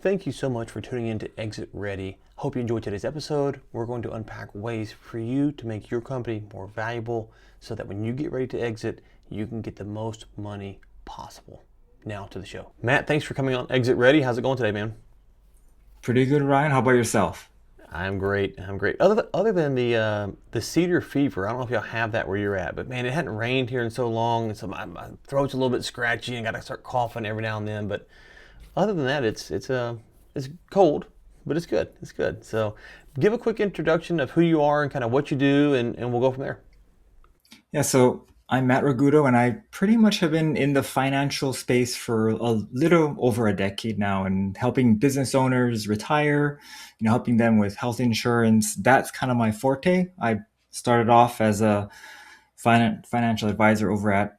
Thank you so much for tuning in to Exit Ready. Hope you enjoyed today's episode. We're going to unpack ways for you to make your company more valuable so that when you get ready to exit, you can get the most money possible. Now to the show. Matt, thanks for coming on Exit Ready. How's it going today, man? Pretty good, Ryan. How about yourself? I'm great. I'm great. Other than the cedar fever, I don't know if y'all have that where you're at, but man, it hadn't rained here in so long, and so my throat's a little bit scratchy and got to start coughing every now and then. But other than that, it's cold, but it's good. It's good. So, give a quick introduction of who you are and kind of what you do, and we'll go from there. Yeah, so I'm Matt Ragudo, and I pretty much have been in the financial space for a little over a decade now, and helping business owners retire, helping them with health insurance. That's kind of my forte. I started off as a financial advisor over at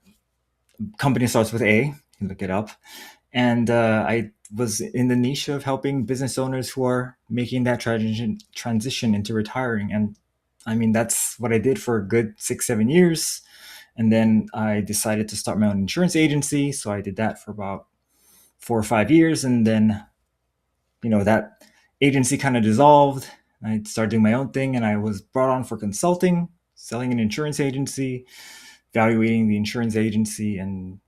company starts with A. You can look it up, and I was in the niche of helping business owners who are making that transition into retiring. And I mean, that's what I did for a good 6 7 years. And then I decided to start my own insurance agency, so I did that for about 4 or 5 years. And then that agency kind of dissolved. I started doing my own thing, and I was brought on for consulting, selling an insurance agency, evaluating the insurance agency, and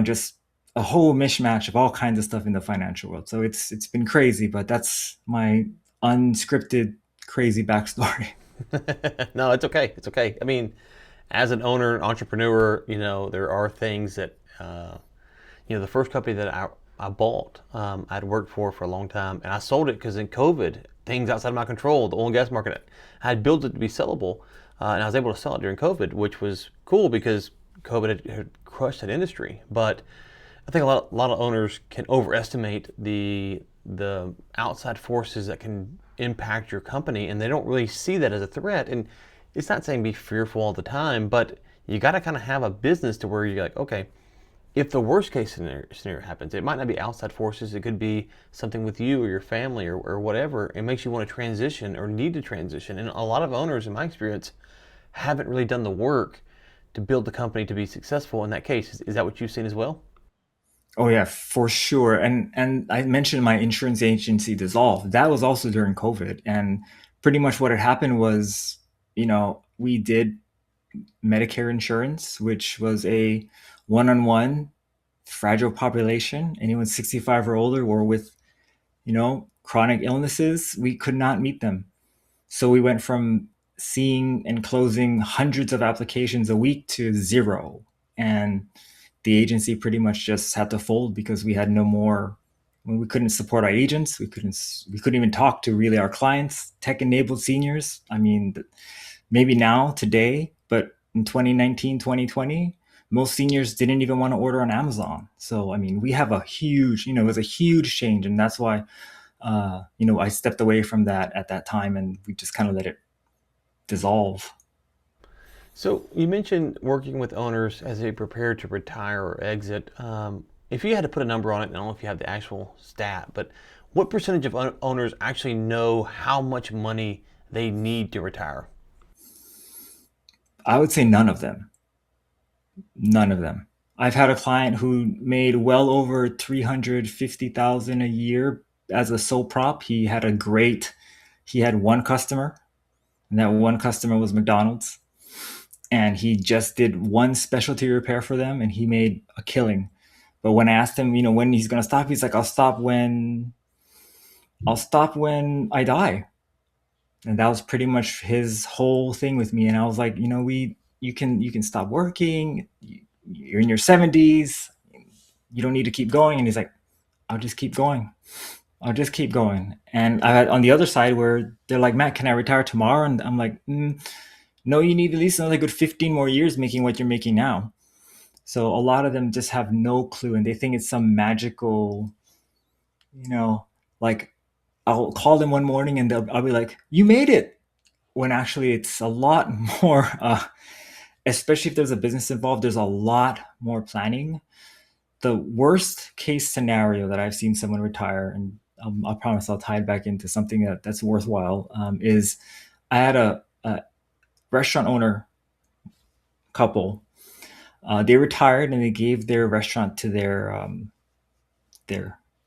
just a whole mishmash of all kinds of stuff in the financial world. So it's been crazy, but that's my unscripted crazy backstory. No, it's okay. It's okay. I mean, as an owner, an entrepreneur, there are things that, the first company that I bought, I'd worked for a long time, and I sold it because in COVID, things outside of my control, the oil and gas market, I had built it to be sellable, and I was able to sell it during COVID, which was cool because COVID had crushed that industry. But I think a lot of owners can overestimate the outside forces that can impact your company, and they don't really see that as a threat. And it's not saying be fearful all the time, but you got to kind of have a business to where you're like, okay, if the worst case scenario happens, it might not be outside forces. It could be something with you or your family or whatever. It makes you want to transition or need to transition. And a lot of owners, in my experience, haven't really done the work to build the company to be successful in that case. Is that what you've seen as well? Oh yeah, for sure. And I mentioned my insurance agency dissolved. That was also during COVID. And pretty much what had happened was, we did Medicare insurance, which was a one-on-one fragile population. Anyone 65 or older or with, chronic illnesses, we could not meet them. So we went from seeing and closing hundreds of applications a week to zero. And the agency pretty much just had to fold because we had no more. When we couldn't support our agents, we couldn't even talk to really our clients, tech enabled seniors. I mean, maybe now today, but in 2019, 2020, most seniors didn't even want to order on Amazon. So I mean, we have a huge, it was a huge change. And that's why I stepped away from that at that time, and we just kind of let it dissolve. So you mentioned working with owners as they prepare to retire or exit. If you had to put a number on it, I don't know if you have the actual stat, but what percentage of owners actually know how much money they need to retire? I would say none of them. None of them. I've had a client who made well over 350,000 a year as a sole prop. He had one customer, and that one customer was McDonald's. And he just did one specialty repair for them, and he made a killing. But when I asked him, when he's gonna stop, he's like, I'll stop when I die. And that was pretty much his whole thing with me. And I was like, you can stop working. You're in your 70s. You don't need to keep going. And he's like, I'll just keep going. I'll just keep going. And I had on the other side where they're like, Matt, can I retire tomorrow? And I'm like, no, you need at least another good 15 more years making what you're making now. So a lot of them just have no clue, and they think it's some magical, you know, like I'll call them one morning and I'll be like, you made it. When actually it's a lot more, especially if there's a business involved, there's a lot more planning. The worst case scenario that I've seen someone retire, and I promise I'll tie it back into something that's worthwhile, is I had a restaurant owner couple. They retired and they gave their restaurant to their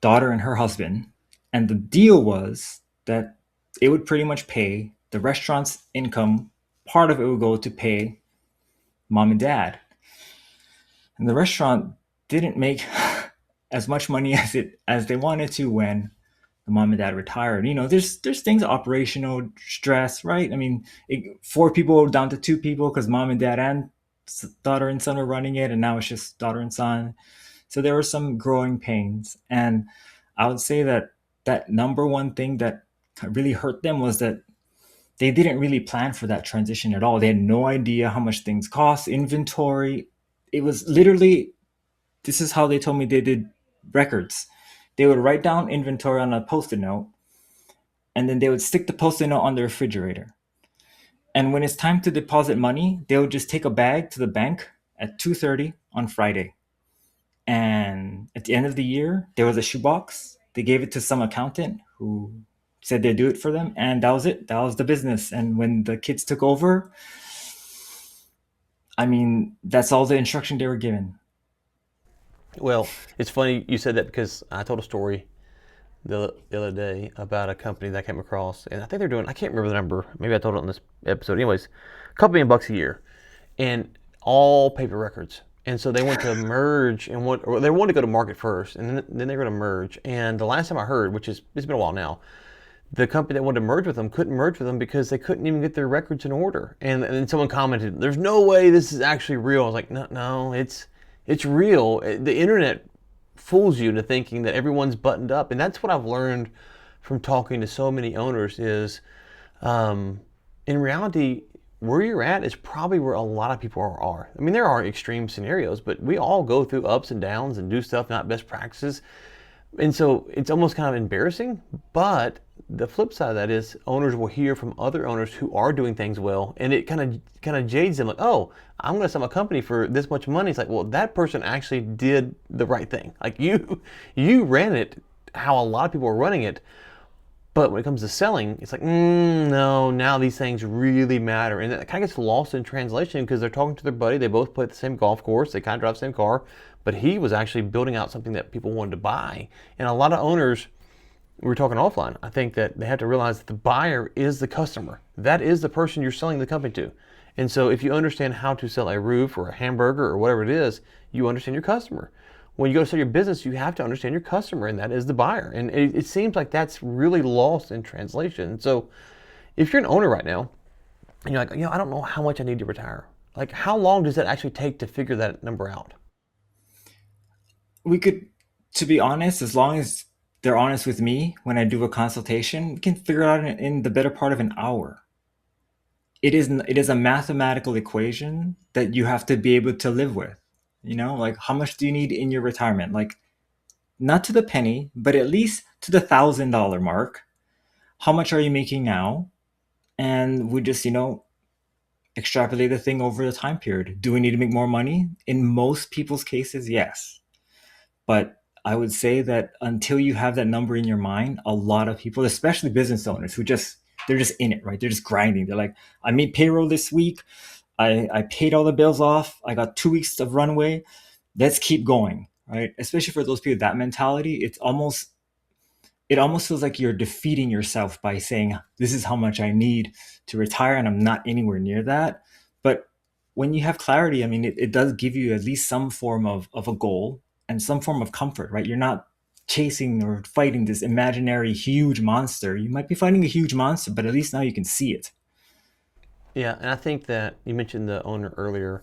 daughter and her husband. And the deal was that it would pretty much pay the restaurant's income. Part of it would go to pay mom and dad. And the restaurant didn't make as much money as they wanted to when the mom and dad retired. There's things, operational stress, right? I mean, four people down to two people because mom and dad and daughter and son were running it, and now it's just daughter and son. So there were some growing pains, and I would say that number one thing that really hurt them was that they didn't really plan for that transition at all. They had no idea how much things cost, inventory. It was literally, this is how they told me they did records. They would write down inventory on a post-it note, and then they would stick the post-it note on the refrigerator. And when it's time to deposit money, they would just take a bag to the bank at 2:30 on Friday. And at the end of the year, there was a shoebox. They gave it to some accountant who said they'd do it for them, and that was it. That was the business. And when the kids took over, I mean, that's all the instruction they were given. Well, it's funny you said that because I told a story the other day about a company that I came across, and I think they're doing, I can't remember the number. Maybe I told it on this episode. Anyways, a couple $1 million a year, and all paper records. And so they went to merge, and or they wanted to go to market first, and then they were going to merge. And the last time I heard, which is, it's been a while now, the company that wanted to merge with them couldn't merge with them because they couldn't even get their records in order. And then someone commented, "There's no way this is actually real." I was like, no, it's real. The internet fools you into thinking that everyone's buttoned up, and that's what I've learned from talking to so many owners is, in reality, where you're at is probably where a lot of people are. I mean, there are extreme scenarios, but we all go through ups and downs and do stuff not best practices. And so it's almost kind of embarrassing, but the flip side of that is owners will hear from other owners who are doing things well, and it kind of jades them like, oh, I'm going to sell my company for this much money. It's like, well, that person actually did the right thing. Like you ran it how a lot of people are running it. But when it comes to selling, it's like, no, now these things really matter. And it kind of gets lost in translation because they're talking to their buddy. They both play at the same golf course. They kind of drive the same car. But he was actually building out something that people wanted to buy. And a lot of owners, we were talking offline, I think that they have to realize that the buyer is the customer. That is the person you're selling the company to. And so if you understand how to sell a roof or a hamburger or whatever it is, you understand your customer. When you go to sell your business, you have to understand your customer, and that is the buyer. And it seems like that's really lost in translation. So if you're an owner right now, and you're like, I don't know how much I need to retire. Like, how long does it actually take to figure that number out? We could, to be honest, as long as they're honest with me when I do a consultation, we can figure it out in the better part of an hour. It is a mathematical equation that you have to be able to live with. Like, how much do you need in your retirement? Like, not to the penny, but at least to the $1,000 mark. How much are you making now? And we just, extrapolate the thing over the time period. Do we need to make more money? In most people's cases, yes. But I would say that until you have that number in your mind, a lot of people, especially business owners, they're just in it, right? They're just grinding. They're like, I made payroll this week. I paid all the bills off. I got 2 weeks of runway. Let's keep going, right? Especially for those people with that mentality, it almost feels like you're defeating yourself by saying, this is how much I need to retire, and I'm not anywhere near that. But when you have clarity, I mean, it does give you at least some form of a goal and some form of comfort, right? You're not chasing or fighting this imaginary huge monster. You might be fighting a huge monster, but at least now you can see it. Yeah, and I think that you mentioned the owner earlier,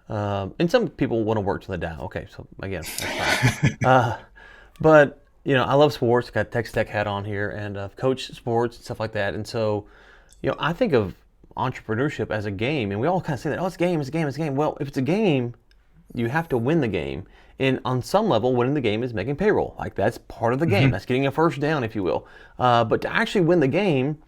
and some people want to work till they die. Okay, so again, that's fine. But I love sports. Got Texas Tech hat on here, and I've coached sports and stuff like that. And so, I think of entrepreneurship as a game, and we all kind of say that, oh, it's a game, it's a game, it's a game. Well, if it's a game, you have to win the game. And on some level, winning the game is making payroll. Like, that's part of the game. That's getting a first down, if you will. But to actually win the game,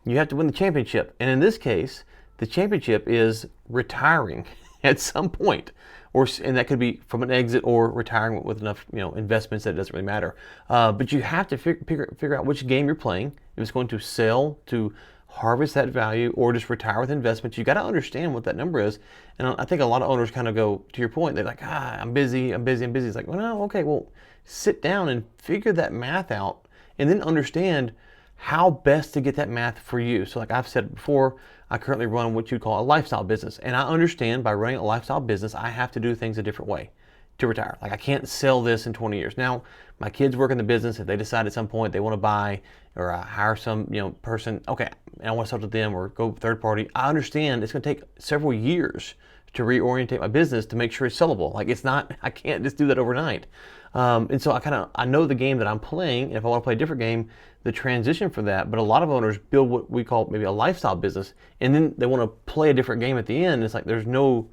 you have to win the championship. And in this case, the championship is retiring at some point. And that could be from an exit or retiring with enough investments that it doesn't really matter. But you have to figure out which game you're playing. If it's going to sell, to harvest that value, or just retire with investments. You got to understand what that number is. And I think a lot of owners kind of go, to your point, they're like, I'm busy. It's like, well, no, okay, well, sit down and figure that math out. and then understand how best to get that math for you. So, like I've said before, I currently run what you call a lifestyle business, and I understand by running a lifestyle business, I have to do things a different way to retire. Like I can't sell this in 20 years. Now, my kids work in the business. If they decide at some point they want to buy or hire some person, okay, and I want to sell to them or go third party, I understand it's going to take several years to reorientate my business to make sure it's sellable. Like it's not, I can't just do that overnight. And so I know the game that I'm playing, and if I want to play a different game, the transition for that. But a lot of owners build what we call maybe a lifestyle business, and then they want to play a different game at the end. It's like there's no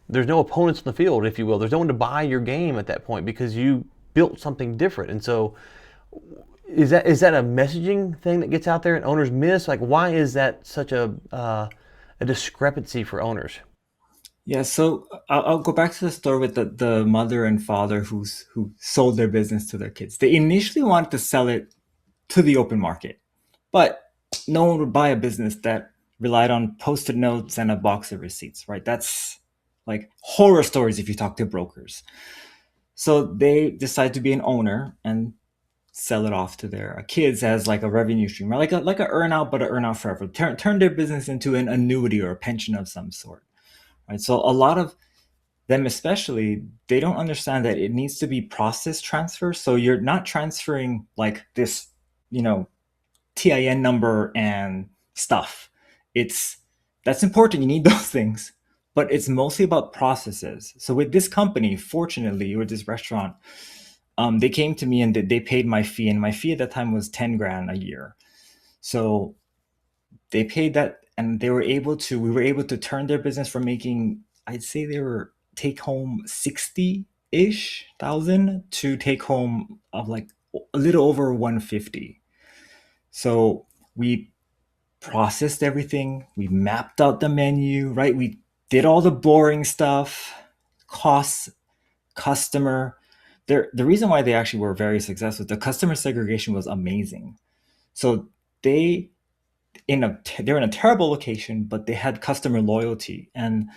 opponents in the field, if you will. There's no one to buy your game at that point because you built something different. And so, is that a messaging thing that gets out there and owners miss? Like, why is that such a discrepancy for owners? Yeah, so I'll go back to the story with the mother and father who sold their business to their kids. They initially wanted to sell it to the open market, but no one would buy a business that relied on post-it notes and a box of receipts, right? That's like horror stories if you talk to brokers. So they decide to be an owner and sell it off to their kids as like a revenue stream, right? Like a earn out, but a earn out forever. Turn their business into an annuity or a pension of some sort, right? So a lot of them, especially, they don't understand that it needs to be process transfer. So you're not transferring like this, you know, TIN number and stuff. It's That's important. You need those things, but it's mostly about processes. So with this company, fortunately, with this restaurant, they came to me and they paid my fee, and my fee at that time was 10 grand a year. So they paid that, and we were able to turn their business from making, I'd say they were take home 60-ish thousand to take home of like a little over 150. So we processed everything. We mapped out the menu, right? We did all the boring stuff, costs, customer. The reason why they actually were very successful, the customer segregation was amazing. So they they're in a terrible location, but they had customer loyalty, and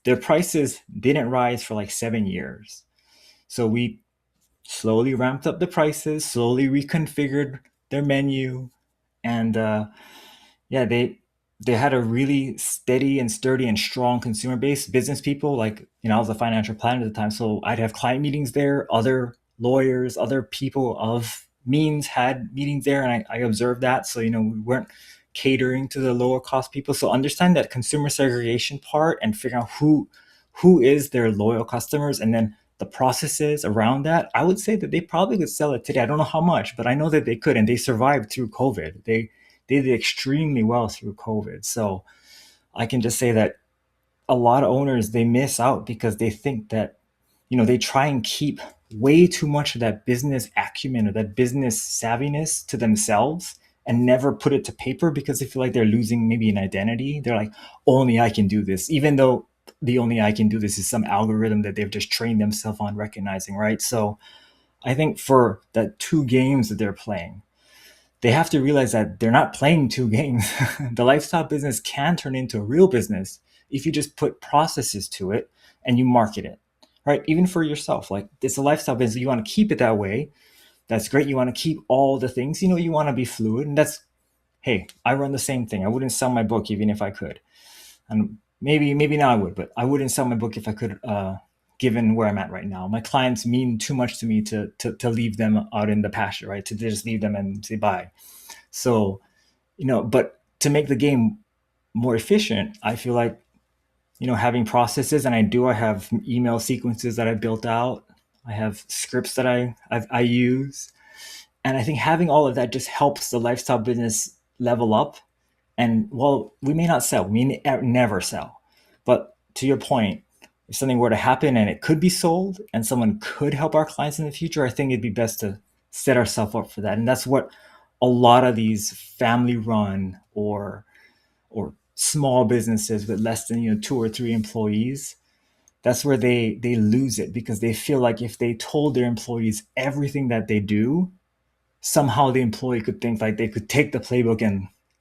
their prices didn't rise for like 7 years. So we slowly ramped up the prices, slowly reconfigured their menu, and yeah, they had a really steady and sturdy and strong consumer base. Business people, like, I was a financial planner at the time, so I'd have client meetings there. Other lawyers, other people of means had meetings there, and I observed that. So we weren't catering to the lower cost people. So understand that consumer segregation part and figure out who is their loyal customers, and then the processes around that. I would say that they probably could sell it today. I don't know how much, but I know that they could, and they survived through COVID. They did extremely well through COVID. So I can just say that a lot of owners, they miss out because they think that, they try and keep way too much of that business acumen or that business savviness to themselves and never put it to paper because they feel like they're losing maybe an identity. They're like, only I can do this, even though the only I can do this is some algorithm that they've just trained themselves on recognizing, right? So I think for the two games that they're playing, they have to realize that they're not playing two games. The lifestyle business can turn into a real business if you just put processes to it and you market it, right? Even for yourself, like it's a lifestyle business. You want to keep it that way. That's great. You want to keep all the things, you want to be fluid. And hey, I run the same thing. I wouldn't sell my book even if I could. And maybe now I would, but I wouldn't sell my book if I could, given where I'm at right now. My clients mean too much to me to leave them out in the pasture, right? To just leave them and say bye. So, but to make the game more efficient, I feel like, having processes, and I have email sequences that I built out. I have scripts that I use. And I think having all of that just helps the lifestyle business level up. And well, we may not sell, we may never sell. But to your point, if something were to happen and it could be sold and someone could help our clients in the future, I think it'd be best to set ourselves up for that. And that's what a lot of these family run or small businesses with less than 2 or 3 employees, that's where they lose it, because they feel like if they told their employees everything that they do, somehow the employee could think like they could take the playbook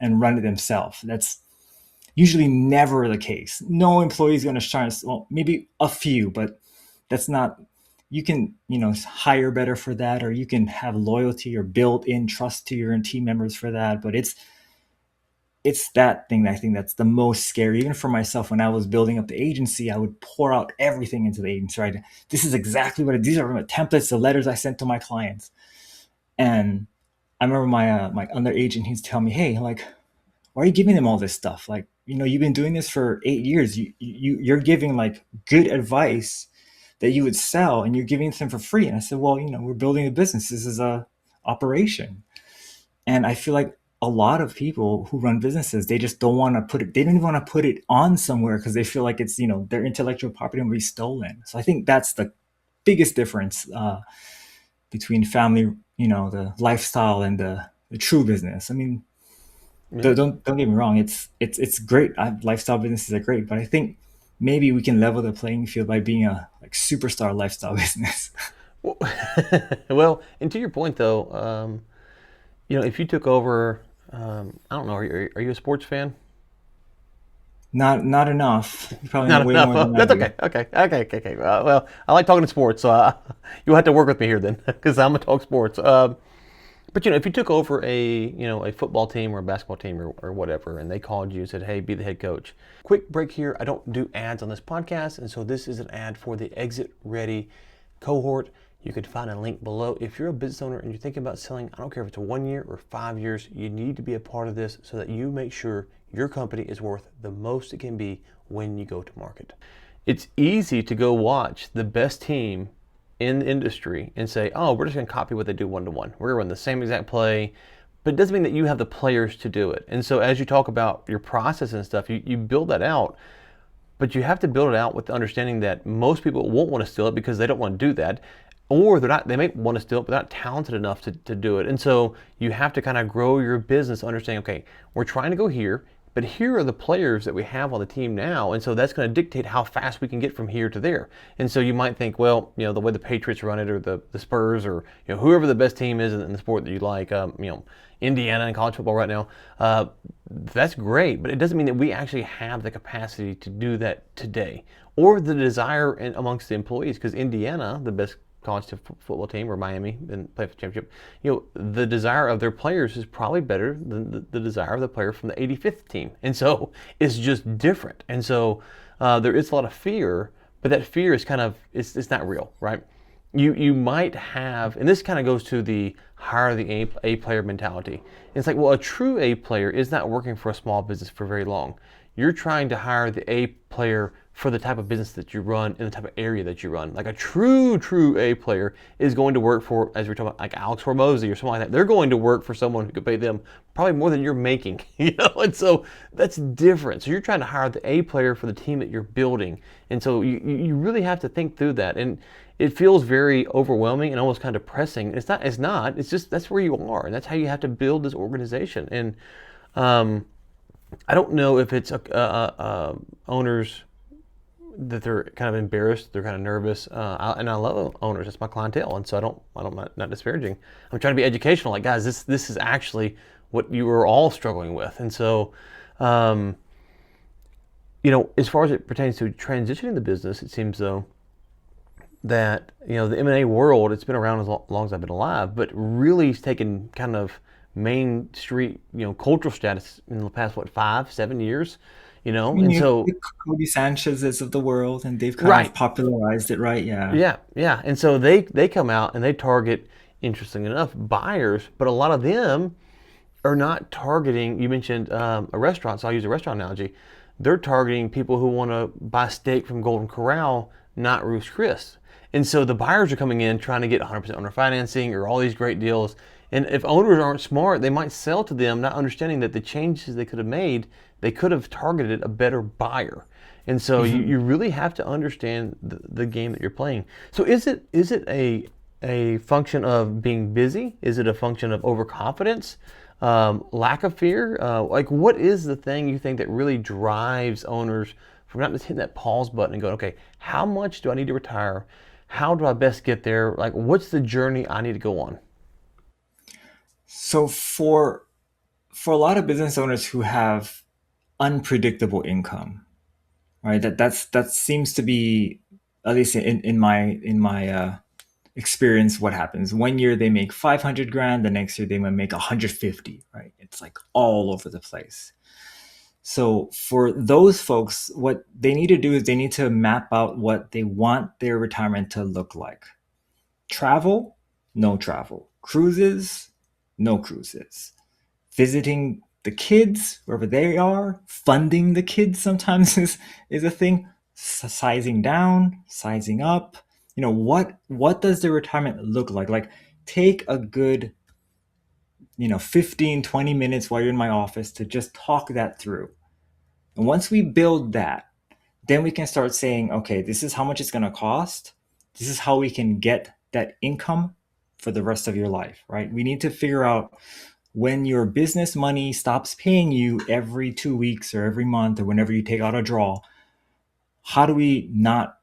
and run it themselves. That's usually never the case. No employee is going to shine. Well, maybe a few, but that's not you can, hire better for that, or you can have loyalty or build in trust to your team members for that. But it's that thing that I think that's the most scary. Even for myself, when I was building up the agency, I would pour out everything into the agency. Right, this is exactly what these are my templates, the letters I sent to my clients. And I remember my under agent, he's telling me, "Hey, like, why are you giving them all this stuff? Like, you've been doing this for 8 years. You're giving like good advice that you would sell, and you're giving it to them for free." And I said, "Well, we're building a business. This is a operation." And I feel like a lot of people who run businesses, they just don't want to put it. They don't even want to put it on somewhere because they feel like it's their intellectual property will be stolen. So I think that's the biggest difference between family, the lifestyle, and the true business. I mean, Yeah. don't get me wrong. It's great. Lifestyle businesses are great, but I think maybe we can level the playing field by being a like superstar lifestyle business. Well, well, and to your point though, if you took over, I don't know, are you a sports fan? Not enough. You probably know Not way enough. more than I That's do. okay. Okay. Well, I like talking sports, so you'll have to work with me here then, because I'm gonna talk sports. But if you took over a football team or a basketball team or whatever, and they called you and said, "Hey, be the head coach." Quick break here. I don't do ads on this podcast, and so this is an ad for the Exit Ready cohort. You can find a link below. If you're a business owner and you're thinking about selling, I don't care if it's 1 year or 5 years, you need to be a part of this so that you make sure your company is worth the most it can be when you go to market. It's easy to go watch the best team in the industry and say, "Oh, we're just going to copy what they do one to one. We're going to run the same exact play." But it doesn't mean that you have the players to do it. And so as you talk about your process and stuff, you build that out. But you have to build it out with the understanding that most people won't want to steal it because they don't want to do that. Or they may want to steal it, but they're not talented enough to do it. And so you have to kind of grow your business, understanding, okay, we're trying to go here, but here are the players that we have on the team now. And so that's going to dictate how fast we can get from here to there. And so you might think, well, the way the Patriots run it, or the Spurs, or whoever the best team is in the sport that you like, Indiana in college football right now, that's great, but it doesn't mean that we actually have the capacity to do that today, or the desire amongst the employees. Because Indiana, the best college football team, or Miami, and play for the championship, the desire of their players is probably better than the desire of the player from the 85th team, and so it's just different. And so there is a lot of fear, but that fear is kind of it's not real, right? You might have, and this kind of goes to the hire the A player mentality. It's like, well, a true A player is not working for a small business for very long. You're trying to hire the A player for the type of business that you run in the type of area that you run. Like a true A player is going to work for, as we're talking about, like Alex Hormozy or something like that. They're going to work for someone who could pay them probably more than you're making, And so that's different. So you're trying to hire the A player for the team that you're building, and so you really have to think through that. And it feels very overwhelming and almost kind of depressing. It's not. It's not. It's just that's where you are, and that's how you have to build this organization. And I don't know if it's owners that they're kind of embarrassed, they're kind of nervous, and I love owners. It's my clientele, and so not disparaging. I'm trying to be educational. Like, guys, this is actually what you are all struggling with, and so. As far as it pertains to transitioning the business, it seems though that the M&A world, it's been around as long as I've been alive, but really it's taken kind of main street cultural status in the past 5-7 years, I mean, and so the Cody Sanchez's of the world, and they've kind of right. popularized it, right? Yeah. Yeah, and so they come out and they target, interesting enough, buyers, but a lot of them are not targeting. You mentioned a restaurant, so I'll use a restaurant analogy. They're targeting people who want to buy steak from Golden Corral, not Ruth's Chris. And so the buyers are coming in trying to get 100% owner financing or all these great deals. And if owners aren't smart, they might sell to them, not understanding that the changes they could have made, they could have targeted a better buyer. And so you really have to understand the game that you're playing. So is it a function of being busy? Is it a function of overconfidence? Lack of fear? Like, what is the thing you think that really drives owners from not just hitting that pause button and going, okay, how much do I need to retire? How do I best get there? Like, what's the journey I need to go on? So for a lot of business owners who have unpredictable income, right? That seems to be, at least in my experience what happens. One year they make 500 grand, the next year they might make 150, right? It's like all over the place. So for those folks, what they need to do is they need to map out what they want their retirement to look like. Travel, no travel. Cruises, no cruises. Visiting the kids wherever they are, funding the kids sometimes is a thing. Sizing down, sizing up. What does the retirement look like? Like, take a good 15, 20 minutes while you're in my office to just talk that through. And once we build that, then we can start saying, okay, this is how much it's going to cost. This is how we can get that income for the rest of your life, right? We need to figure out when your business money stops paying you every 2 weeks or every month or whenever you take out a draw, how do we not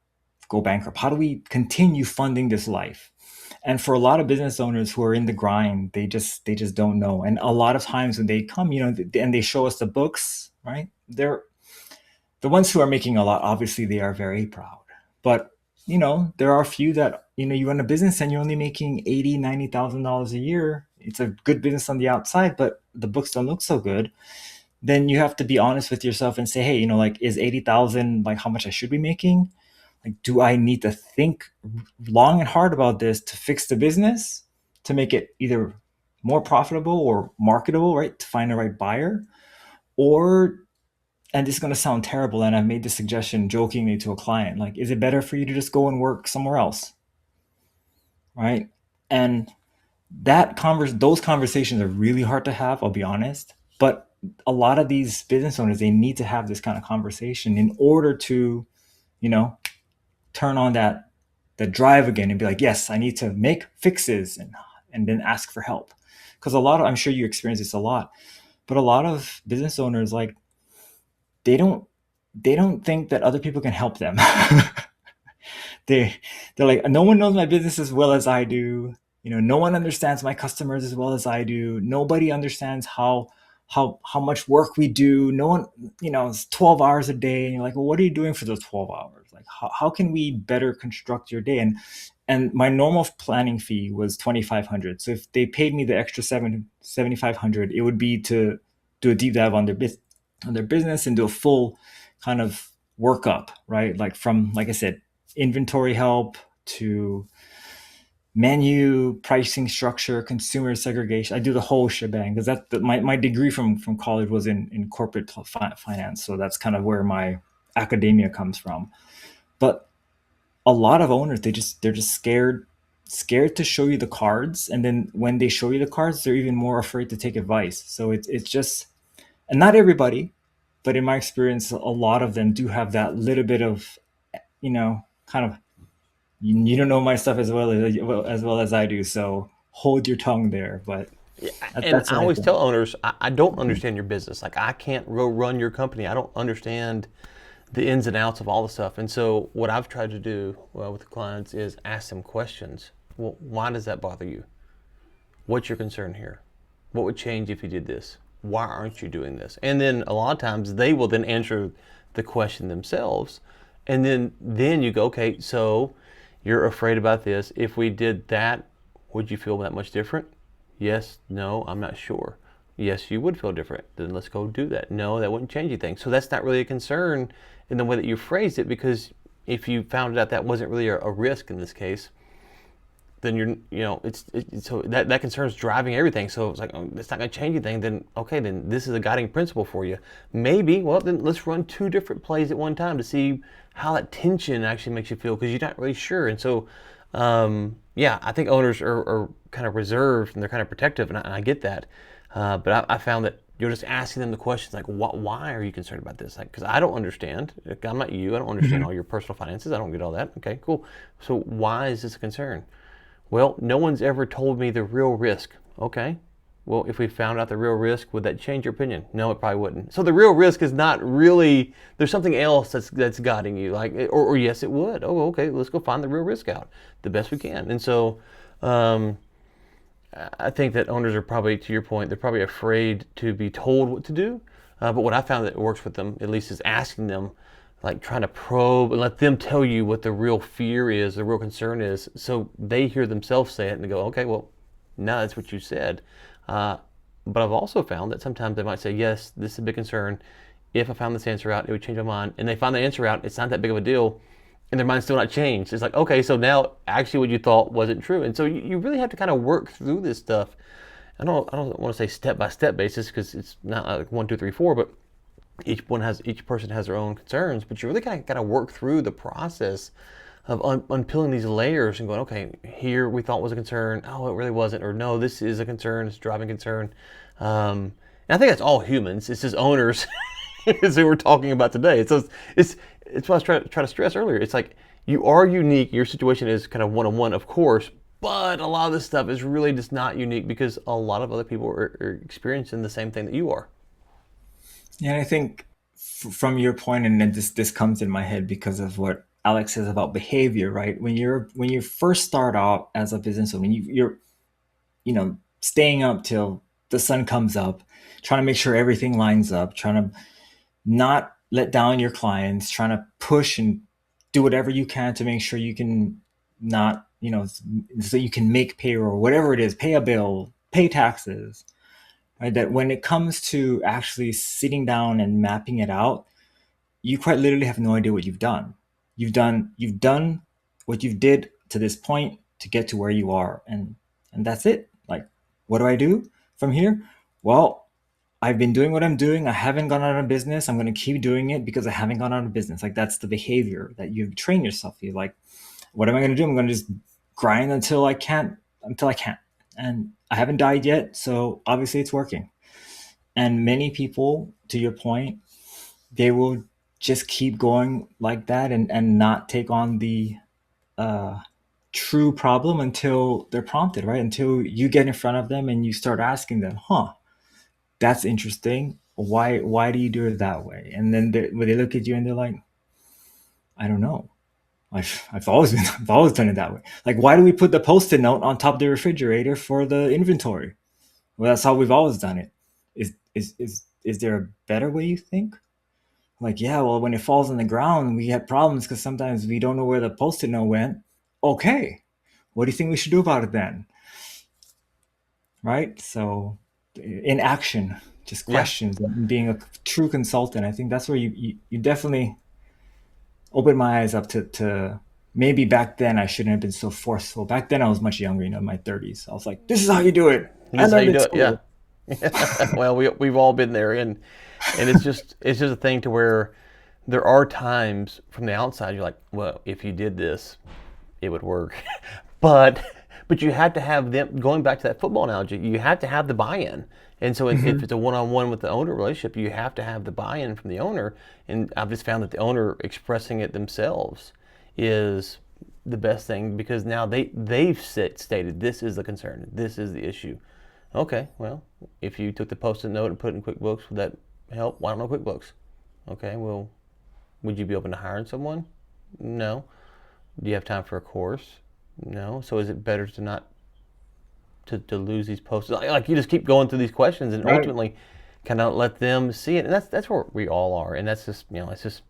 go bankrupt? How do we continue funding this life? And for a lot of business owners who are in the grind, they just don't know. And a lot of times when they come, and they show us the books, right? They're the ones who are making a lot. Obviously, they are very proud. But there are a few that you run a business and you're only making $80,000, $90,000 a year. It's a good business on the outside, but the books don't look so good. Then you have to be honest with yourself and say, hey, like, is 80,000 like how much I should be making? Like, do I need to think long and hard about this to fix the business, to make it either more profitable or marketable, right? To find the right buyer? Or, and this is going to sound terrible, and I've made this suggestion jokingly to a client, like, is it better for you to just go and work somewhere else? Right? And those conversations are really hard to have, I'll be honest. But a lot of these business owners, they need to have this kind of conversation in order to, turn on the drive again and be like, yes, I need to make fixes and then ask for help. Because I'm sure you experience this a lot, but a lot of business owners, like, they don't think that other people can help them. They're like, no one knows my business as well as I do. No one understands my customers as well as I do. Nobody understands how much work we do. No one, it's 12 hours a day. And you're like, well, what are you doing for those 12 hours? Like, how can we better construct your day? And my normal planning fee was $2,500. So if they paid me the extra $7,500, it would be to do a deep dive on their business and do a full kind of workup, right? Like, from, like I said, inventory help to menu, pricing structure, consumer segregation. I do the whole shebang because my degree from college was in corporate finance. So that's kind of where my academia comes from. But a lot of owners, they're just scared to show you the cards. And then when they show you the cards, they're even more afraid to take advice. So it's just, and not everybody, but in my experience, a lot of them do have that little bit of, kind of, you don't know my stuff as well as I do. So hold your tongue there. But And that's I what I always think. tell owners, I don't understand your business. Like, I can't go run your company. I don't understand the ins and outs of all the stuff. And so what I've tried to do with the clients is ask them questions. Well, why does that bother you? What's your concern here? What would change if you did this? Why aren't you doing this? And then a lot of times they will then answer the question themselves. And then you go, okay, so you're afraid about this. If we did that, would you feel that much different? Yes, no, I'm not sure. Yes, you would feel different. Then let's go do that. No, that wouldn't change anything. So that's not really a concern in the way that you phrased it, because if you found out that wasn't really a risk in this case, then it's so that concern is driving everything. So it's like, oh, it's not going to change anything. Then okay, then this is a guiding principle for you. Maybe, well, then let's run two different plays at one time to see how that tension actually makes you feel, because you're not really sure. And so, yeah, I think owners are kind of reserved and they're kind of protective, and I get that. But I found that you're just asking them the questions like, why are you concerned about this? Like, because I don't understand. Like, I'm not you. I don't understand Mhm. all your personal finances. I don't get all that. Okay, cool. So why is this a concern? Well, no one's ever told me the real risk. Okay. Well, if we found out the real risk, would that change your opinion? No, it probably wouldn't. So the real risk is not really, there's something else that's guiding you. Like, or yes, it would. Oh, okay, let's go find the real risk out the best we can. And so, I think that owners are probably, to your point, they're probably afraid to be told what to do. But what I found that works with them, at least, is asking them like trying to probe and let them tell you what the real fear is, the real concern is, so they hear themselves say it and go, okay, well, no, that's what you said. Uh, but I've also found that sometimes they might say, yes, this is a big concern. If I found this answer out, it would change my mind. And they find the answer out, it's not that big of a deal, and their mind's still not changed. It's like, okay, so now actually what you thought wasn't true. And so you really have to kind of work through this stuff. I don't want to say step by step basis because it's not like 1, 2, 3, 4, but each person has their own concerns. But you really kind of got to work through the process of unpeeling these layers and going, okay, here we thought was a concern, oh, it really wasn't, or no, this is a concern, it's a driving concern. And I think that's all humans. It's just owners, as we were talking about today. So it's what I was trying to stress earlier. It's like you are unique. Your situation is kind of one on one, of course, but a lot of this stuff is really just not unique because a lot of other people are experiencing the same thing that you are. Yeah, and I think from your point, and then this comes in my head because of what Alex says about behavior, right? When you first start out as a business owner, you're staying up till the sun comes up, trying to make sure everything lines up, trying to not let down your clients, trying to push and do whatever you can to make sure you can not, so you can make payroll, whatever it is, pay a bill, pay taxes, right? That when it comes to actually sitting down and mapping it out, you quite literally have no idea what you've done. You've done what you did to this point to get to where you are, and that's it. Like, what do I do from here? Well, I've been doing what I'm doing. I haven't gone out of business. I'm going to keep doing it because I haven't gone out of business. Like, that's the behavior that you've trained yourself. You're like, what am I going to do? I'm going to just grind until I can't. And I haven't died yet, so obviously it's working. And many people, to your point, they will just keep going like that and not take on the uh, true problem until they're prompted, right? Until you get in front of them and you start asking them, huh, that's interesting. Why do you do it that way? And then when they look at you and they're like, I don't know. I've always been I've always done it that way. Like, why do we put the post-it note on top of the refrigerator for the inventory? Well, that's how we've always done it. Is there a better way, you think? Like, yeah, well, when it falls on the ground, we have problems because sometimes we don't know where the post-it note went. Okay, what do you think we should do about it then? Right? So, in action, just Yeah. questions, and being a true consultant. I think that's where you definitely opened my eyes up to maybe back then I shouldn't have been so forceful. Back then I was much younger, in my 30s. I was like, this is how you do it. I This is how learned you it do at it. Yeah. school. Well, we've all been there, and it's just a thing to where there are times from the outside you're like, well, if you did this, it would work, but you have to have them. Going back to that football analogy, you have to have the buy-in. And so if Hmm. it's a one-on-one with the owner relationship, you have to have the buy-in from the owner. And I've just found that the owner expressing it themselves is the best thing because now they've stated this is the concern, this is the issue. Okay, well, if you took the post-it note and put it in QuickBooks, would that help? Well, I don't know QuickBooks. Okay, well, would you be open to hiring someone? No. Do you have time for a course? No. So is it better to not to lose these posts? Like you just keep going through these questions and Right. ultimately kind of let them see it. And that's where we all are. And that's just it's just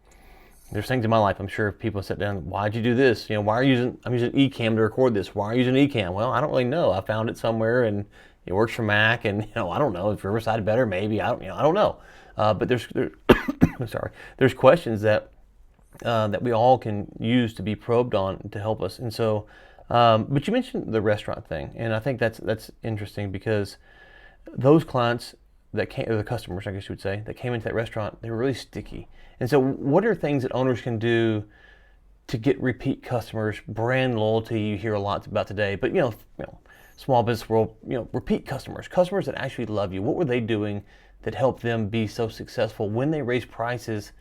there's things in my life. I'm sure if people sit down, why'd you do this? Why are you using? I'm using Ecamm to record this. Why are you using Ecamm? Well, I don't really know. I found it somewhere and it works for Mac. And I don't know. Is Riverside better? Maybe I don't know. But sorry, there's questions that we all can use to be probed on to help us. And so, but you mentioned the restaurant thing, and I think that's interesting because those clients that came, or the customers, I guess you would say, that came into that restaurant, they were really sticky. And so, what are things that owners can do to get repeat customers, brand loyalty? You hear a lot about today, but small business world, repeat customers, customers that actually love you. What were they doing that helped them be so successful when they raised prices?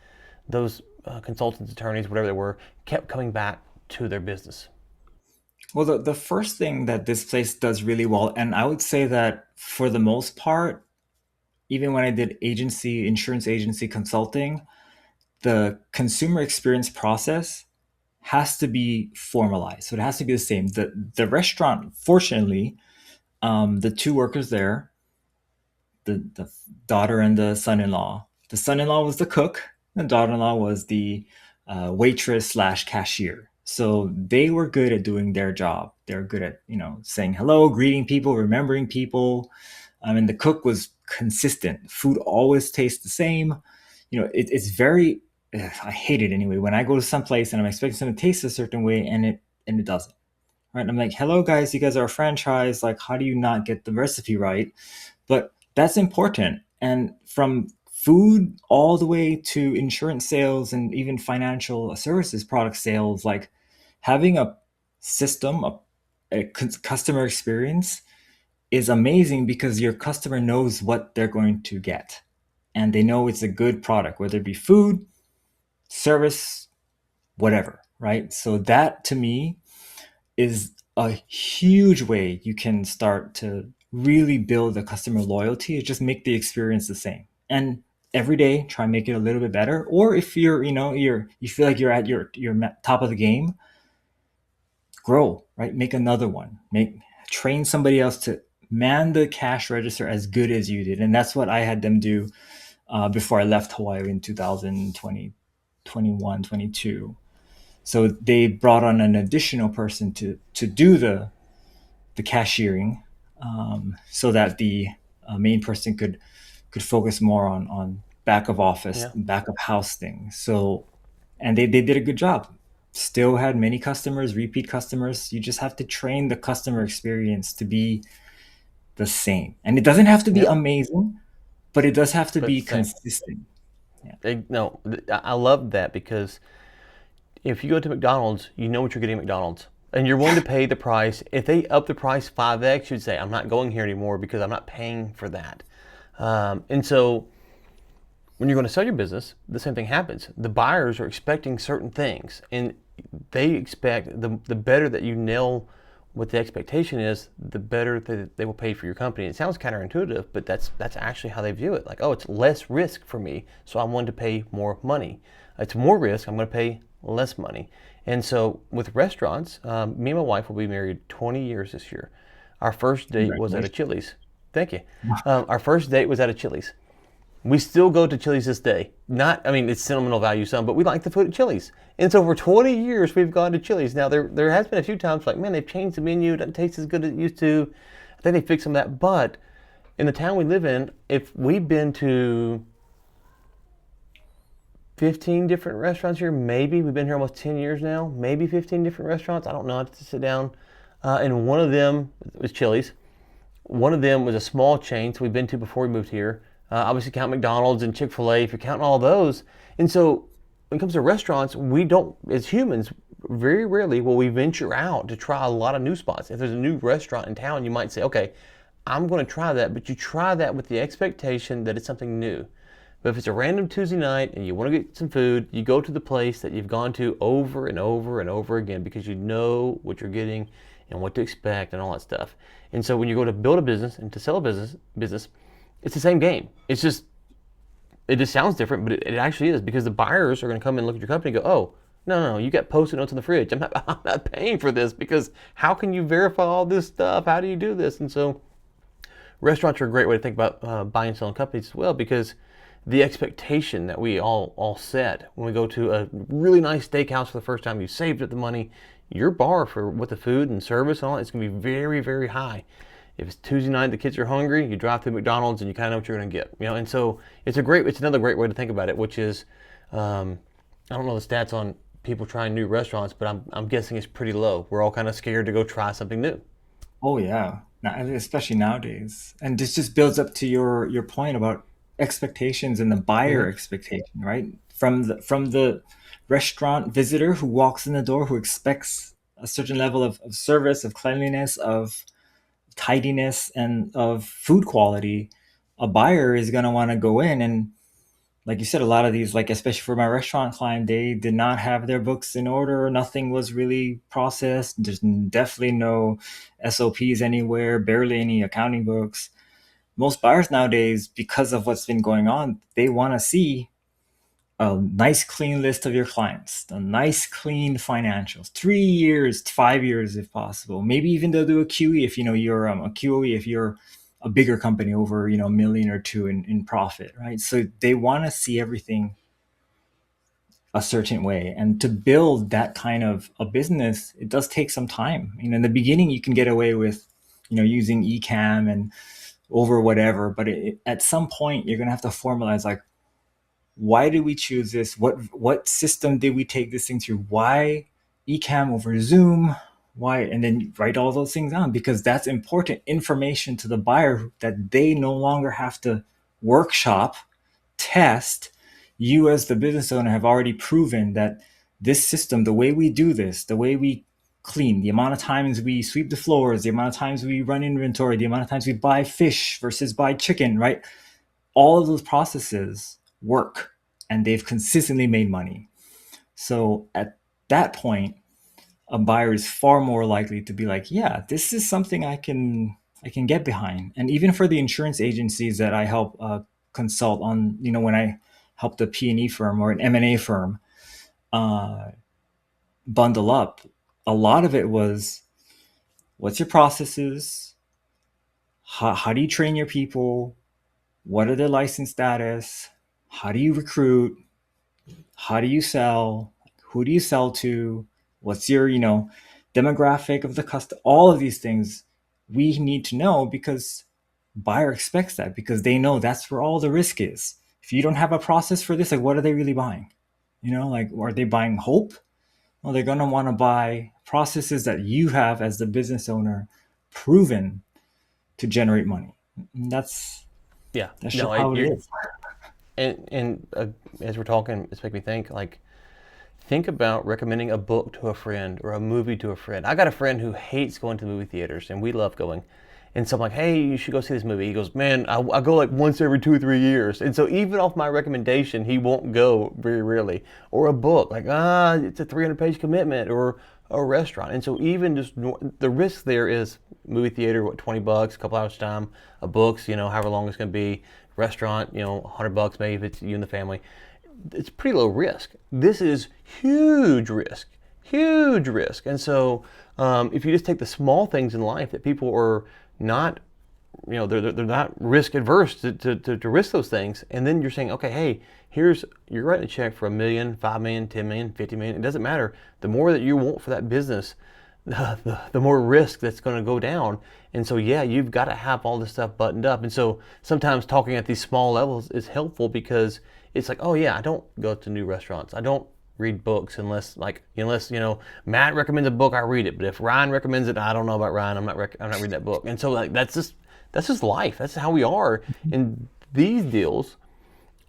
Those consultants, attorneys, whatever they were, kept coming back to their business. Well, the first thing that this place does really well, and I would say that for the most part, even when I did insurance agency consulting, the consumer experience process has to be formalized. So it has to be the same. The restaurant, fortunately, the two workers there, the daughter and the son-in-law. The son-in-law was the cook, The daughter-in-law was the waitress slash cashier. So they were good at doing their job. They're good at, saying hello, greeting people, remembering people. And the cook was consistent. Food always tastes the same. It's very, I hate it anyway. When I go to some place and I'm expecting something to taste a certain way and it doesn't. Right. And I'm like, hello guys, you guys are a franchise. Like, how do you not get the recipe right? But that's important. And from food all the way to insurance sales and even financial services product sales, like having a system, a customer experience is amazing because your customer knows what they're going to get and they know it's a good product, whether it be food, service, whatever, right? So that to me is a huge way you can start to really build the customer loyalty is just make the experience the same. And every day try and make it a little bit better. Or if you feel like you're at your top of the game, grow, right? Make another one. Train somebody else to man the cash register as good as you did. And that's what I had them do before I left Hawaii in 2020, 21, 22. So they brought on an additional person to do the cashiering, so that the main person could focus more on back of office, Yeah. back of house things. So, and they did a good job. Still had many customers, repeat customers. You just have to train the customer experience to be the same, and it doesn't have to be Yep. amazing, but it does have to But be same. consistent. Yeah, No, I love that because if you go to McDonald's, you know what you're getting at McDonald's. And you're willing to pay the price. If they up the price 5x, you'd say, I'm not going here anymore because I'm not paying for that. And so when you're going to sell your business, the same thing happens. The buyers are expecting certain things, and they expect the better that you nail what the expectation is, the better that they will pay for your company. It sounds counterintuitive, but that's actually how they view it. Like, oh, it's less risk for me, so I'm willing to pay more money. It's more risk, I'm going to pay less money. And so with restaurants, me and my wife will be married 20 years this year. Our first date was at a congratulations. Chili's. Thank you. Our first date was at a Chili's. We still go to Chili's this day. Not, I mean, it's sentimental value some, but we like the food at Chili's. And so for 20 years, we've gone to Chili's. Now, there has been a few times like, man, they've changed the menu. It doesn't taste as good as it used to. I think they fixed some of that. But in the town we live in, if we've been to 15 different restaurants here, maybe. We've been here almost 10 years now. Maybe 15 different restaurants. I don't know. I have to sit down. And one of them was Chili's. One of them was a small chain, so we've been to before we moved here. Obviously, count McDonald's and Chick-fil-A if you're counting all those. And so, when it comes to restaurants, we don't, as humans, very rarely will we venture out to try a lot of new spots. If there's a new restaurant in town, you might say, okay, I'm going to try that, but you try that with the expectation that it's something new. But if it's a random Tuesday night and you want to get some food, you go to the place that you've gone to over and over and over again because you know what you're getting and what to expect and all that stuff. And so when you go to build a business and to sell a business, it's the same game. It just sounds different, but it actually is because the buyers are going to come and look at your company and go, oh, no, you got post-it notes on the fridge. I'm not paying for this because how can you verify all this stuff? How do you do this? And so restaurants are a great way to think about buying and selling companies as well because the expectation that we all set when we go to a really nice steakhouse for the first time, you saved up the money, your bar for what the food and service and all that is going to be very, very high. If it's Tuesday night, the kids are hungry, you drive through McDonald's and you kind of know what you're going to get, And so it's another great way to think about it, which is, I don't know the stats on people trying new restaurants, but I'm guessing it's pretty low. We're all kind of scared to go try something new. Oh yeah, especially nowadays. And this just builds up to your point about expectations and the Mm-hmm. buyer expectation, right? From the restaurant visitor who walks in the door who expects a certain level of service, of cleanliness, of tidiness, and of food quality, a buyer is gonna want to go in and like you said, a lot of these, like especially for my restaurant client, they did not have their books in order. Nothing was really processed. There's definitely no SOPs anywhere, barely any accounting books. Most buyers nowadays, because of what's been going on, they want to see a nice clean list of your clients, a nice clean financials, 3 years, 5 years if possible. Maybe even they'll do a QE if you're a QOE if you're a bigger company over a million or two in profit, right? So they want to see everything a certain way. And to build that kind of a business, it does take some time. In the beginning, you can get away with, using eCam and over whatever, but at some point, you're going to have to formalize like, why did we choose this? What system did we take this thing through? Why eCam over Zoom? Why? And then write all those things down, because that's important information to the buyer that they no longer have to workshop, test. You as the business owner have already proven that this system, the way we do this, the way we clean, the amount of times we sweep the floors, the amount of times we run inventory, the amount of times we buy fish versus buy chicken, right? All of those processes work and they've consistently made money. So at that point, a buyer is far more likely to be like, yeah, this is something I can get behind. And even for the insurance agencies that I help consult on, when I helped a P&E firm or an M&A firm bundle up, a lot of it was, what's your processes? How do you train your people? What are their license status? How do you recruit? How do you sell? Who do you sell to? What's your, demographic of the customer? All of these things we need to know, because buyer expects that, because they know that's where all the risk is. If you don't have a process for this, like, what are they really buying? Like, are they buying hope? Well, they're going to want to buy processes that you have as the business owner proven to generate money. And that's Yeah. just No, how it is. and as we're talking, it's making me think, like, think about recommending a book to a friend or a movie to a friend. I got a friend who hates going to movie theaters, and we love going. And so I'm like, hey, you should go see this movie. He goes, man, I go like once every 2 or 3 years. And so even off my recommendation, he won't go very rarely. Or a book, like, it's a 300-page commitment, or a restaurant. And so even just the risk there is movie theater, what, $20, a couple hours time, a books, however long it's going to be, restaurant, $100 maybe if it's you and the family. It's pretty low risk. This is huge risk, huge risk. And so if you just take the small things in life that people are not, they're not risk adverse to risk those things, and then you're saying, okay, hey, you're writing a check for $1 million, $5 million, $10 million, $50 million. It doesn't matter. The more that you want for that business, the more risk that's going to go down. And so, yeah, you've got to have all this stuff buttoned up. And so sometimes talking at these small levels is helpful, because it's like, oh yeah, I don't go to new restaurants. I don't read books unless Matt recommends a book, I read it. But if Ryan recommends it, I don't know about Ryan. I'm not reading that book. And so, like, that's just life. That's how we are. And these deals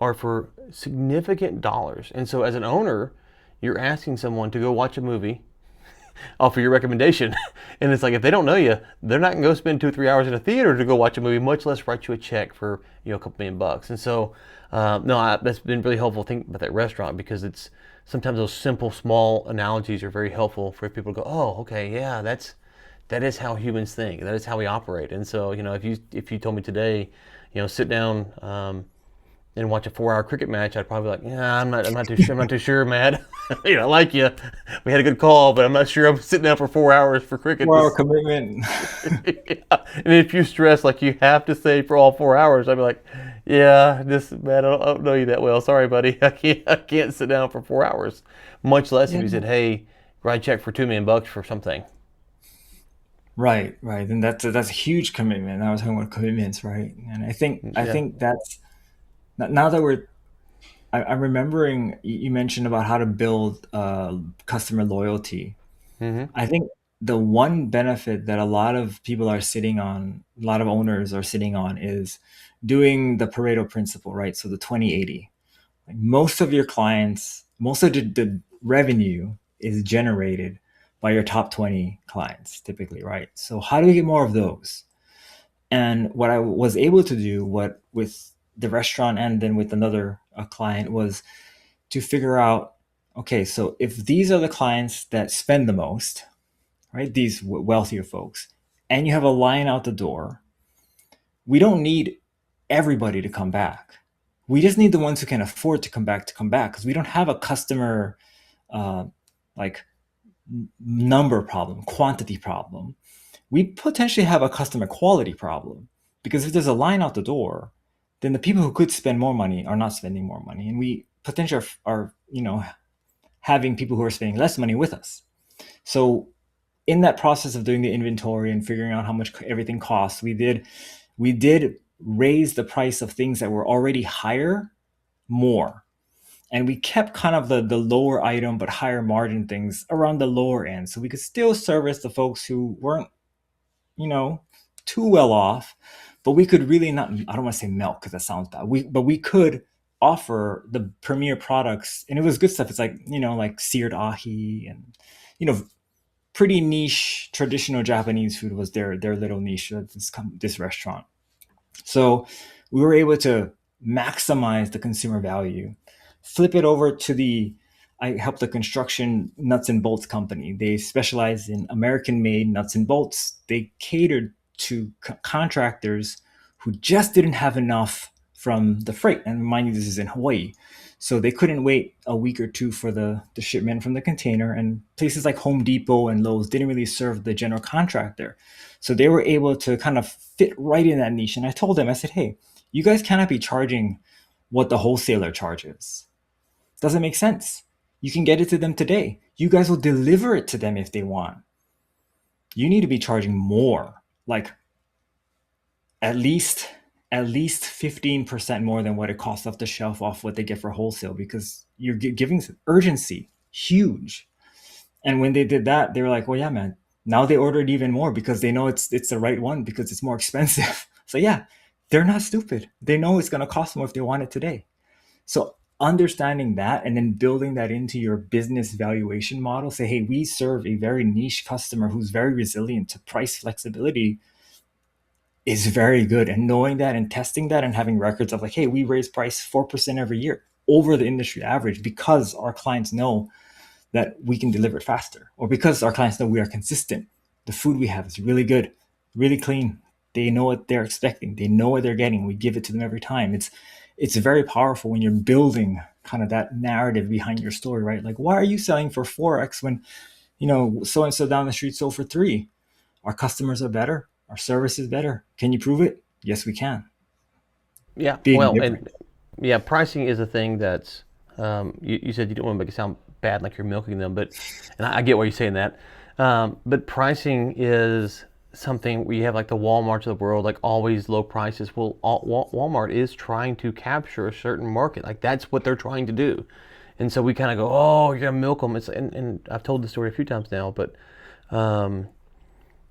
are for significant dollars. And so as an owner, you're asking someone to go watch a movie off of your recommendation. And it's like, if they don't know you, they're not going to go spend 2 or 3 hours in a theater to go watch a movie, much less write you a check for a couple $1,000,000. And so that's been really helpful thinking about that restaurant, because it's sometimes those simple, small analogies are very helpful for people to go, oh, okay, yeah, that is how humans think. That is how we operate. And so, if you told me today, sit down and watch a 4-hour cricket match, I'd probably be like, yeah, I'm not too sure, Matt. I like you. We had a good call, but I'm not sure I'm sitting down for 4 hours for cricket. 4-hour commitment. Yeah. And if you stress like you have to stay for all 4 hours, I'd be like, yeah, Matt, I don't know you that well. Sorry, buddy. I can't sit down for 4 hours. Much less if you said, hey, write a check for $2 million for something. Right. And that's a huge commitment. I was talking about commitments, right? And I think that's, now that I'm remembering you mentioned about how to build customer loyalty. Mm-hmm. I think the one benefit that a lot of people are sitting on, a lot of owners are sitting on, is doing the Pareto principle, right? So the 20-80. Like, most of your clients, most of the revenue is generated by your top 20 clients, typically, right? So how do we get more of those? And what I was able to do, with the restaurant and then with another client, was to figure out, okay, so if these are the clients that spend the most, right, these wealthier folks, and you have a line out the door, we don't need everybody to come back. We just need the ones who can afford to come back, because we don't have a customer like number problem, quantity problem. We potentially have a customer quality problem, because if there's a line out the door, then the people who could spend more money are not spending more money, and we potentially are having people who are spending less money with us. So in that process of doing the inventory and figuring out how much everything costs, we did raise the price of things that were already higher more. And we kept kind of the lower item but higher margin things around the lower end. So we could still service the folks who weren't, you know, too well off, but we could really not, I don't want to say milk because that sounds bad. But we could offer the premier products, and it was good stuff. It's like, like seared ahi and, pretty niche traditional Japanese food was their little niche at this restaurant. So we were able to maximize the consumer value, flip it over to I helped the construction nuts and bolts company. They specialize in American made nuts and bolts. They catered to contractors who just didn't have enough from the freight. And mind you, this is in Hawaii. So they couldn't wait a week or two for the shipment from the container. And places like Home Depot and Lowe's didn't really serve the general contractor. So they were able to kind of fit right in that niche. And I told them, I said, hey, you guys cannot be charging what the wholesaler charges. Doesn't make sense. You can get it to them today. You guys will deliver it to them if they want. You need to be charging more, like at least 15% more than what it costs off the shelf off what they get for wholesale, because you're giving urgency, huge. And when they did that, they were like, well, yeah, man, now they ordered even more because they know it's the right one because it's more expensive. So yeah, they're not stupid. They know it's going to cost more if they want it today. So understanding that and then building that into your business valuation model, say, hey, we serve a very niche customer who's very resilient to price flexibility, is very good. And knowing that and testing that and having records of like, hey, we raise price 4% every year over the industry average because our clients know that we can deliver it faster, or because our clients know we are consistent. The food we have is really good, really clean. They know what they're expecting. They know what they're getting. We give it to them every time. It's very powerful when you're building kind of that narrative behind your story, right? Like, why are you selling for 4x when, so-and-so down the street sold for 3? Our customers are better. Our service is better. Can you prove it? Yes, we can. Yeah. Big Well, difference. and yeah, pricing is a thing that's, you said you don't want to make it sound bad like you're milking them, but, and I get why you're saying that. But pricing is something where you have like the Walmarts of the world, like always low prices. Well, Walmart is trying to capture a certain market. Like that's what they're trying to do. And so we kind of go, oh, you're going to milk them. And I've told this story a few times now, but,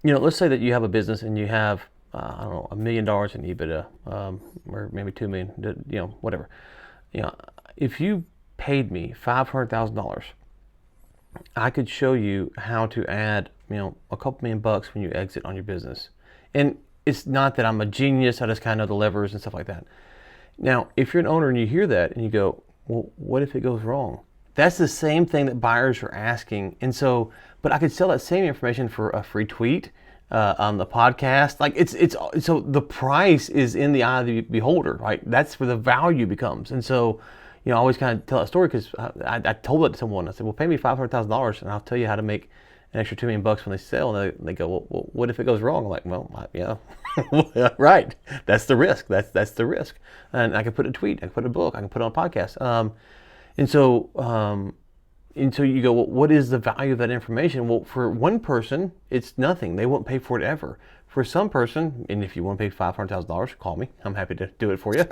let's say that you have a business and you have, I don't know, $1 million in EBITDA, or maybe 2 million, whatever. If you paid me $500,000, I could show you how to add, a couple $1,000,000 when you exit on your business. And it's not that I'm a genius, I just kind of know the levers and stuff like that. Now, if you're an owner and you hear that and you go, well, what if it goes wrong? That's the same thing that buyers are asking. And so, but I could sell that same information for a free tweet on the podcast. Like it's so the price is in the eye of the beholder, right? That's where the value becomes. And so, I always kind of tell that story because I told it to someone. I said, well, pay me $500,000 and I'll tell you how to make an extra $2 million when they sell. And they go, well, what if it goes wrong? I'm like, well, yeah, right. That's the risk. That's the risk. And I can put a tweet, I can put a book, I can put it on a podcast. And so you go, well, what is the value of that information? Well, for one person, it's nothing. They won't pay for it ever. For some person, and if you want to pay $500,000, call me. I'm happy to do it for you.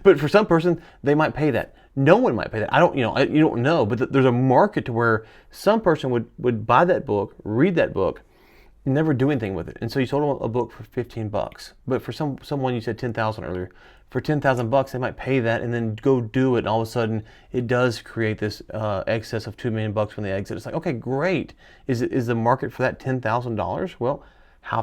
But for some person, they might pay that. No one might pay that. You don't know, but there's a market to where some person would buy that book, read that book, never do anything with it. And so you sold them a book for $15. But for someone, you said 10,000 earlier, for $10,000, they might pay that and then go do it. And all of a sudden it does create this excess of $2 million when they exit. It's like, okay, great. Is the market for that $10,000? Well, how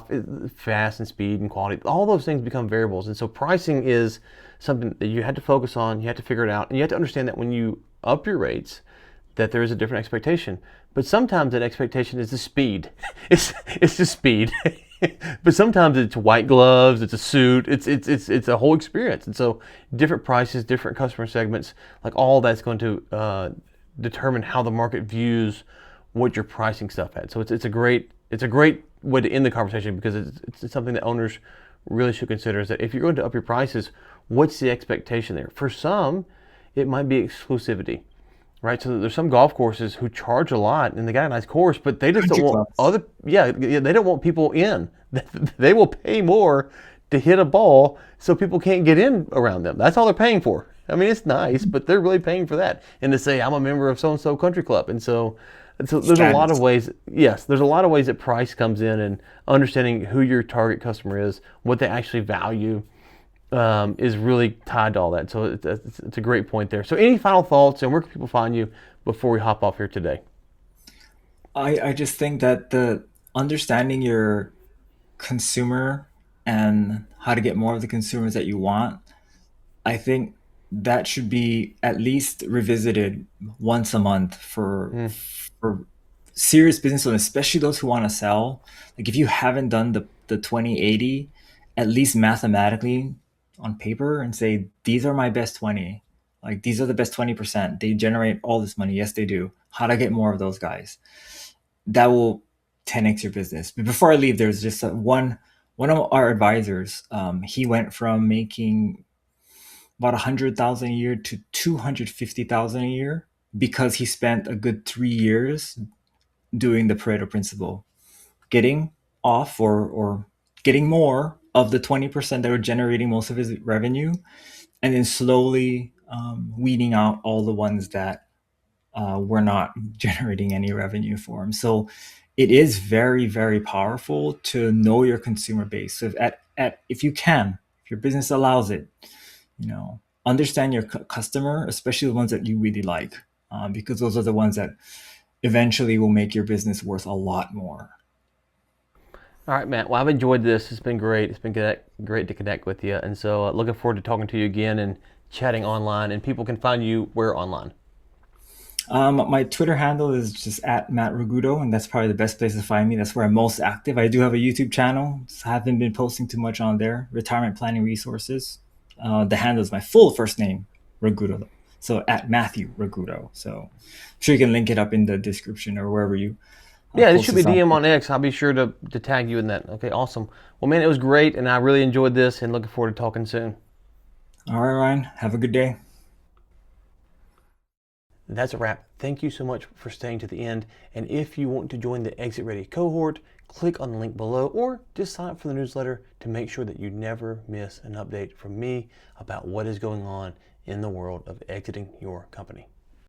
fast and speed and quality, all those things become variables. And so pricing is something that you had to focus on, you had to figure it out, and you have to understand that when you up your rates, that there is a different expectation. But sometimes that expectation is the speed. It's the speed. But sometimes it's white gloves, it's a suit, it's a whole experience. And so different prices, different customer segments, like all that's going to determine how the market views what you're pricing stuff at. So it's a great way to end the conversation, because it's something that owners really should consider, is that if you're going to up your prices, what's the expectation there? For some, it might be exclusivity, right? So there's some golf courses who charge a lot, and they got a nice course, but they just don't Country want clubs. they don't want people in. They will pay more to hit a ball so people can't get in around them. That's all they're paying for. I mean, it's nice, but they're really paying for that. And to say I'm a member of so and so country club, and so there's a lot of Status. ways. Yes, there's a lot of ways that price comes in, and understanding who your target customer is, what they actually value, is really tied to all that. So it's a great point there. So any final thoughts, and where can people find you before we hop off here today? I just think that the understanding your consumer and how to get more of the consumers that you want, I think that should be at least revisited once a month Mm, for serious business owners, especially those who want to sell. Like if you haven't done the 20/80, at least mathematically on paper and say, these are my best 20. Like these are the best 20%. They generate all this money. Yes, they do. How to get more of those guys? That will 10x your business. But before I leave, there's just one of our advisors. He went from making about 100,000 a year to 250,000 a year because he spent a good 3 years doing the Pareto principle, getting off or getting more of the 20% that were generating most of his revenue, and then slowly weeding out all the ones that were not generating any revenue for him. So it is very, very powerful to know your consumer base. So if you can, if your business allows it, understand your customer, especially the ones that you really like, because those are the ones that eventually will make your business worth a lot more. all right, Matt. Well, I've enjoyed this. It's been great. It's been great to connect with you, and so looking forward to talking to you again and chatting online. And people can find you where online. My Twitter handle is just at Matt Ragudo, and that's probably the best place to find me. That's where I'm most active. I do have a YouTube channel. Just haven't been posting too much on there. Retirement planning resources. The handle is my full first name, Ragudo. So at Matthew Ragudo. So I'm sure you can link it up in the description or wherever you Yeah, it post should be this on. DM on X. I'll be sure to tag you in that. Okay, awesome. Well, man, it was great, and I really enjoyed this, and looking forward to talking soon. All right, Ryan. Have a good day. That's a wrap. Thank you so much for staying to the end. And if you want to join the Exit Ready cohort, click on the link below or just sign up for the newsletter to make sure that you never miss an update from me about what is going on in the world of exiting your company.